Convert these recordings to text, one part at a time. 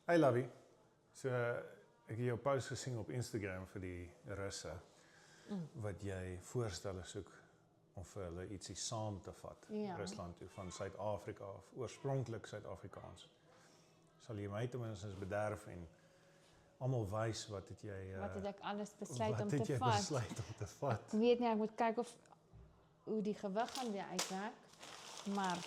Hey Lavi, so ek het jou post gesien op Instagram vir die Russe wat jy voorstelle soek om vir hulle ietsie saam te vat Ja. Rusland toe van Suid-Afrika of oorspronklik Suid-Afrikaans. Sal jy my ten minste bederf en almal wys wat het jy Wat het ek alles besluit wat om het te jy vat? besluit om te vat? Ek weet nie, ek moet kyk of hoe die gewig gaan weer uitwerk. Maar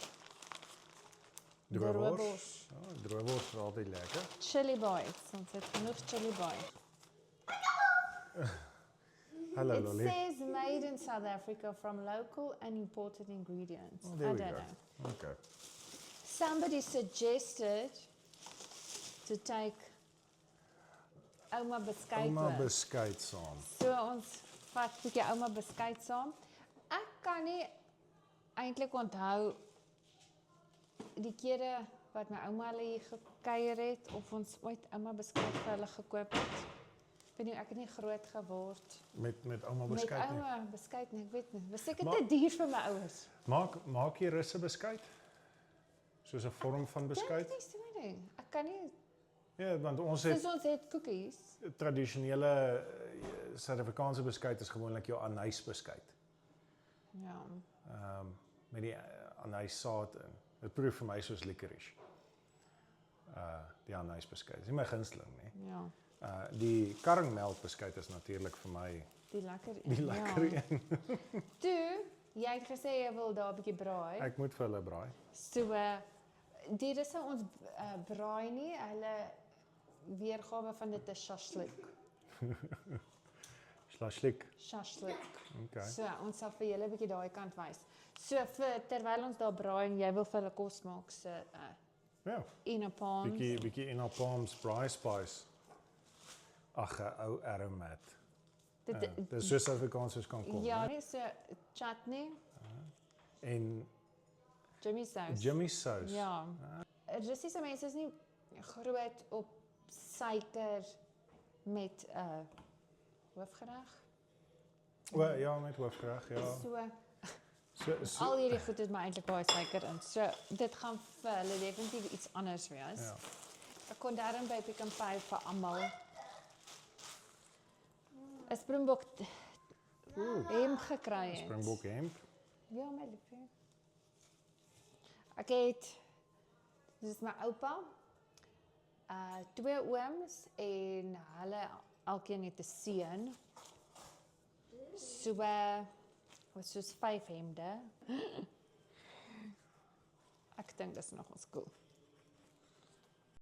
Droewors. Ja, droewors is altyd lekker. chili bites, ons het genoeg chili bites. Hallo It Lolly. says made in South Africa from local and imported ingredients. Oh, there I we don't go. know. Okay. Somebody suggested to take ouma beskuit. Ouma beskuit saam. So ons vat 'n bietjie ouma beskuit saam. Ek kan nie eintlik onthou die kere wat my ouma hulle hier gekuier het of ons ooit ouma beskuit vir hulle gekoop het. Ek weet nie, ek het nie groot geword Met ouma met beskuit nie. ouma beskuit nie, ek weet nie. Was seker Maar- te duur vir my ouers. Maak jy russe beskuit? Soos 'n vorm van beskuit? Dit is nie so ding. Ek kan nie, Ja, want ons het soos ons het koekies. tradisionele Suid-Afrikaanse beskuit is gewoonlik jou anysbeskuit. Ja. Met die anyssaad in. Dit proef vir my soos licorice. Die anysbeskuit. Dis nie my gunsteling nie. Ja. Die karringmelkbeskuit is natuurlik vir my Die lekker die lekker Ja. een. Toe, jy het gesê jy wil daar 'n bietjie braai. Ek moet vir hulle braai. So die russe ons braai nie, hulle weergawe van dit is shashlik. Slashlik. Shashlik. Okay. So ons sal vir julle 'n bietjie daai kant wys. So vir terwyl ons daar braai en jy wil vir hulle kos maak, so Ja. in 'n pan. Bietjie in our palms braai spice. Ag, 'n ou aromat. Dis soos Suid-Afrikaans soos kan kom. Ja, né? nee, so chutney, En Jimmy sauce. Jimmy sauce. Ja. Russiese mense is nie groot op suiker met hoofgereg. O, ja, met hoofgereg, ja. So Al hierdie goed het maar eintlik baie suiker in. So dit gaan vir hulle definitief iets anders wees. ja. Ek kon daarin by Pick n Pay vir almal 'n Springbok hemp gekry het. Springbok hemp. Ja, my liefie. Ek het dis my oupa, 2 ooms en hulle elkeen het 'n seun. So wat soos 5 hemde. Ek dink dis nogals cool.